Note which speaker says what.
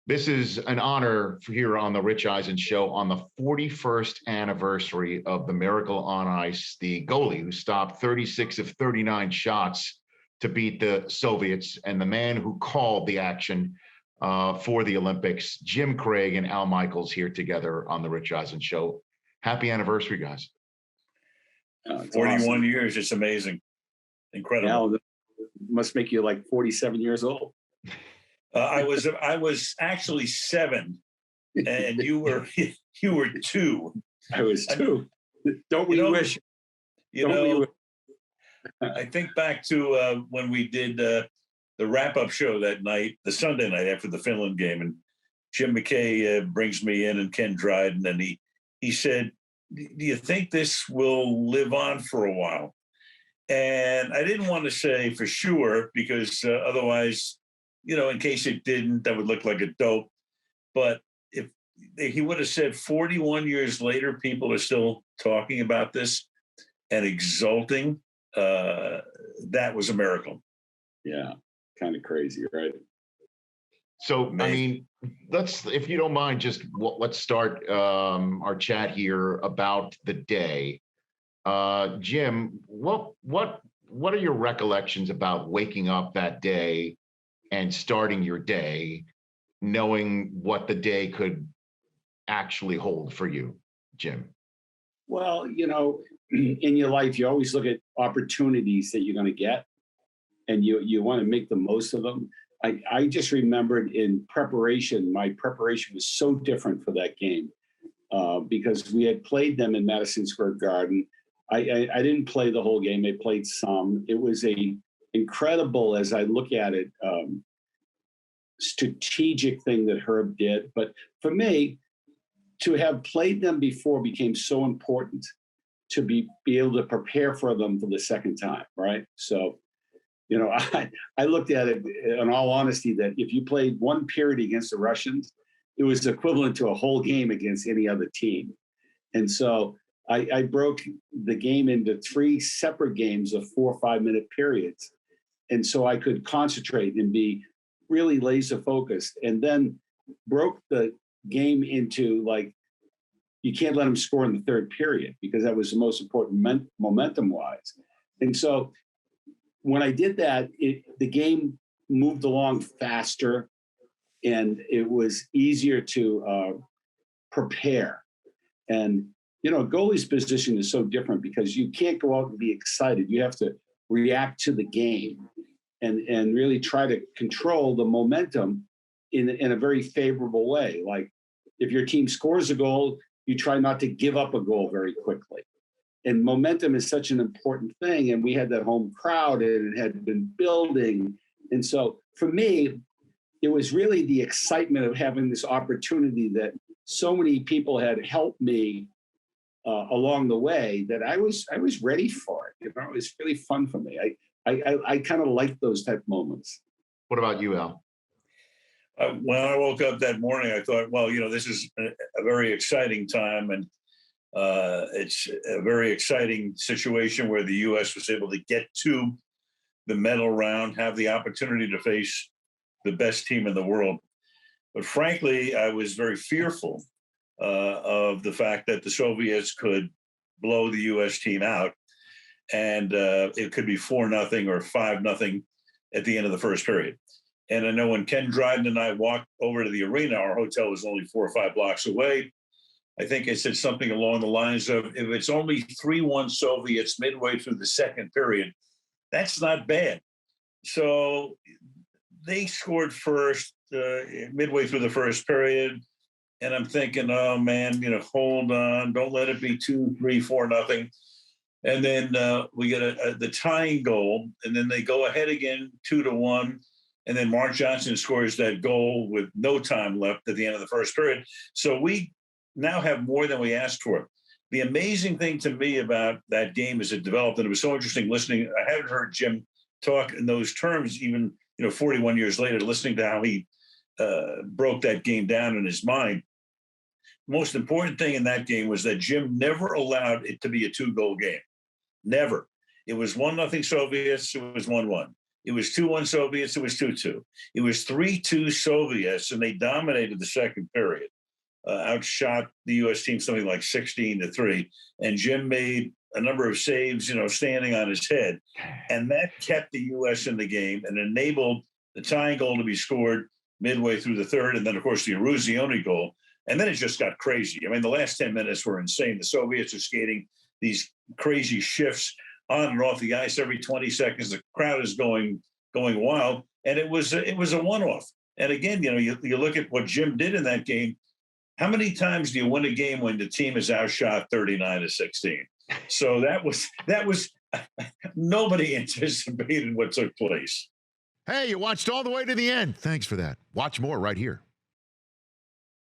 Speaker 1: This is an honor here on the Rich Eisen Show on the 41st anniversary of the Miracle on Ice, the goalie who stopped 36 of 39 shots to beat the Soviets, and the man who called the action for the Olympics, Jim Craig and Al Michaels, here together on the Rich Eisen Show. Happy anniversary, guys.
Speaker 2: 41
Speaker 3: awesome.
Speaker 2: years. It's amazing. Incredible.
Speaker 3: Al, must make you like 47 years old.
Speaker 2: I was actually 7, and you were 2.
Speaker 3: I was 2. Don't we wish?
Speaker 2: I think back to when we did the wrap-up show that night, the Sunday night after the Finland game, and Jim McKay brings me in, and Ken Dryden, and he said, "Do you think this will live on for a while?" And I didn't want to say for sure, because otherwise, in case it didn't, that would look like a dope. But if he would have said 41 years later, people are still talking about this and exulting, that was a miracle.
Speaker 3: Yeah, kind of crazy, right?
Speaker 1: So, I mean, if you don't mind, let's start our chat here about the day. Jim, what are your recollections about waking up that day and starting your day, knowing what the day could actually hold for you, Jim?
Speaker 3: Well, in your life, you always look at opportunities that you're going to get, and you want to make the most of them. I just remembered in preparation, my preparation was so different for that game because we had played them in Madison Square Garden. I didn't play the whole game. I played some. It was a incredible, as I look at it, strategic thing that Herb did. But for me, to have played them before became so important to be able to prepare for them for the second time, right? So, I looked at it in all honesty that if you played one period against the Russians, it was equivalent to a whole game against any other team. And so I broke the game into 3 separate games of 4 or 5 minute periods. And so I could concentrate and be really laser focused, and then broke the game into, like, you can't let them score in the third period because that was the most important momentum wise. And so when I did that, the game moved along faster, and it was easier to prepare. And goalie's position is so different because you can't go out and be excited. You have to react to the game and really try to control the momentum in a very favorable way. Like, if your team scores a goal, you try not to give up a goal very quickly. And momentum is such an important thing. And we had that home crowd, and it had been building. And so for me, it was really the excitement of having this opportunity that so many people had helped me along the way, that I was ready for it. It was really fun for me. I kind of like those type moments.
Speaker 1: What about you, Al?
Speaker 2: When I woke up that morning, I thought, well, this is a very exciting time, and it's a very exciting situation where the U.S. was able to get to the medal round, have the opportunity to face the best team in the world. But frankly, I was very fearful of the fact that the Soviets could blow the U.S. team out, and it could be 4-0 or 5-0 at the end of the first period. And I know when Ken Dryden and I walked over to the arena, our hotel was only 4 or 5 blocks away. I think I said something along the lines of, if it's only 3-1 Soviets midway through the second period, that's not bad. So they scored first midway through the first period. And I'm thinking, oh man, hold on, don't let it be 2, 3, 4-0. And then we get the tying goal, and then they go ahead again 2-1. And then Mark Johnson scores that goal with no time left at the end of the first period. So we now have more than we asked for. The amazing thing to me about that game as it developed, and it was so interesting listening, I haven't heard Jim talk in those terms even 41 years later, listening to how he broke that game down in his mind. Most important thing in that game was that Jim never allowed it to be a 2-goal game. Never. It was 1-0 Soviets. It was 1-1. It was 2-1 Soviets. It was 2-2. It was 3-2 Soviets, and they dominated the second period. Outshot the U.S. team something like 16-3. And Jim made a number of saves, standing on his head. And that kept the U.S. in the game and enabled the tying goal to be scored midway through the third. And then, of course, the Eruzione goal. And then it just got crazy. I mean, the last 10 minutes were insane. The Soviets are skating these crazy shifts on and off the ice every 20 seconds. The crowd is going wild. And it was a one-off. And again, you look at what Jim did in that game. How many times do you win a game when the team is outshot 39-16? So that was nobody anticipated what took place.
Speaker 4: Hey, you watched all the way to the end. Thanks for that. Watch more right here.